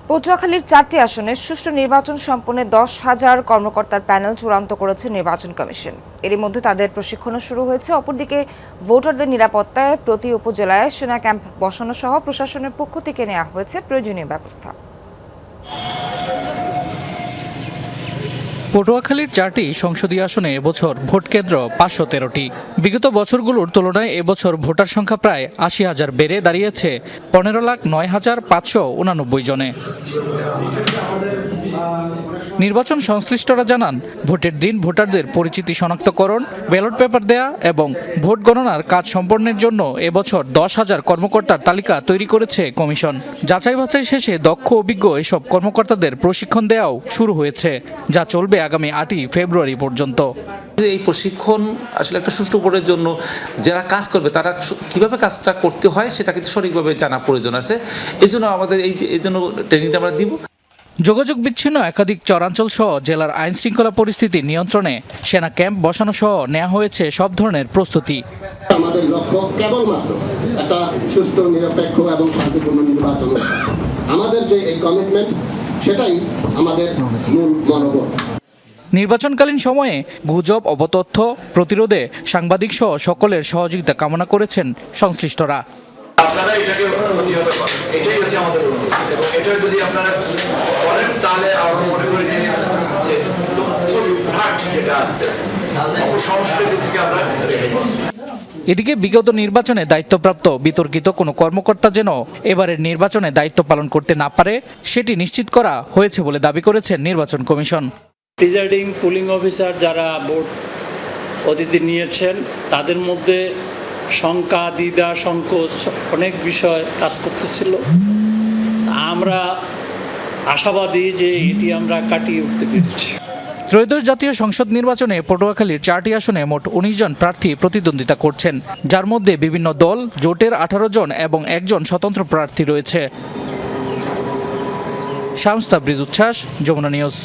পটুয়াখালীর 4টি আসনে সুষ্ঠু নির্বাচন সম্পন্নে 10,000 কর্মকর্তার প্যানেল চূড়ান্ত করেছে নির্বাচন কমিশন। এরই মধ্যে তাদের প্রশিক্ষণও শুরু হয়েছে। অপরদিকে ভোটারদের নিরাপত্তায় প্রতি উপজেলায় সেনা ক্যাম্প বসানো সহ প্রশাসনের পক্ষ থেকে নেওয়া হয়েছে প্রয়োজনীয় ব্যবস্থা। পটুয়াখালীর 4টি সংসদীয় আসনে এবছর ভোট কেন্দ্র 513টি। বিগত বছরগুলোর তুলনায় এবছর ভোটার সংখ্যা প্রায় 80,000 বেড়ে দাঁড়িয়েছে 15,09,589 জনে। নির্বাচন সংশ্লিষ্টরা জানান, ভোটের দিন ভোটারদের পরিচিতি শনাক্তকরণ, ব্যালট পেপার দেয়া এবং ভোট গণনার কাজ সম্পন্নের জন্য এবছর 10,000 কর্মকর্তার তালিকা তৈরি করেছে কমিশন। যাচাই বাছাই শেষে দক্ষ অভিজ্ঞ এসব কর্মকর্তাদের প্রশিক্ষণ দেওয়াও শুরু হয়েছে, যা চলবে আগামী 8ই ফেব্রুয়ারি পর্যন্ত। এই প্রশিক্ষণ আসলে একটা সুষ্ঠু ভোটের জন্য যারা কাজ করবে তারা কিভাবে কাজটা করতে হয় সেটা কিন্তু সঠিকভাবে জানা প্রয়োজন আছে। এই জন্য আমাদের এই জন্য ট্রেনিংটা আমরা দিব। যোগাযোগ বিচ্ছিন্ন একাধিক চরাঞ্চল সহ জেলার আইন শৃঙ্খলা পরিস্থিতি নিয়ন্ত্রণে সেনা ক্যাম্প বসানো সহ নেওয়া হয়েছে সব ধরনের প্রস্তুতি। আমাদের লক্ষ্য কেবলমাত্র একটা সুষ্ঠু, নিরপেক্ষ এবং শান্তিপূর্ণ নির্বাচন। আমাদের যে এই কমিটমেন্ট, সেটাই আমাদের মূল মনোবল। নির্বাচনকালীন সময়ে গুজব, অপতথ্য প্রতিরোধে সাংবাদিক সহ সকলের সহযোগিতা কামনা করেছেন সংশ্লিষ্টরা। আপনারা এটাকে প্রতিহত করেন, এটাই হচ্ছে আমাদের অনুরোধ। এবং এটা যদি আপনারা করেন তাহলে আমরা মনে করি যে তথ্য বিভ্রাট যেটা আছে অপসংস্কৃতি থেকে আমরা রেখে যাব। এদিকে বিগত নির্বাচনে দায়িত্বপ্রাপ্ত বিতর্কিত কোনো কর্মকর্তা যেন এবারের নির্বাচনে দায়িত্ব পালন করতে না পারে সেটি নিশ্চিত করা হয়েছে বলে দাবি করেছেন নির্বাচন কমিশন। প্রিজাইডিং পুলিং অফিসার যারা ভোট অতিথি নিয়েছেন তাদের মধ্যে শঙ্কা, দ্বিধা, সংকোচ অনেক বিষয় কাজ করতেছিল। আমরা আশাবাদী যে এটি আমরা কাটিয়ে উঠতে পেরেছি। ত্রয়োদশ জাতীয় সংসদ নির্বাচনে পটুয়াখালীর 4টি আসনে মোট 19 জন প্রার্থী প্রতিদ্বন্দ্বিতা করছেন, যার মধ্যে বিভিন্ন দল, জোটের 18 জন এবং 1 জন স্বতন্ত্র প্রার্থী রয়েছে। শামস তাবরিজ উচ্ছ্বাস, যমুনা নিউজ।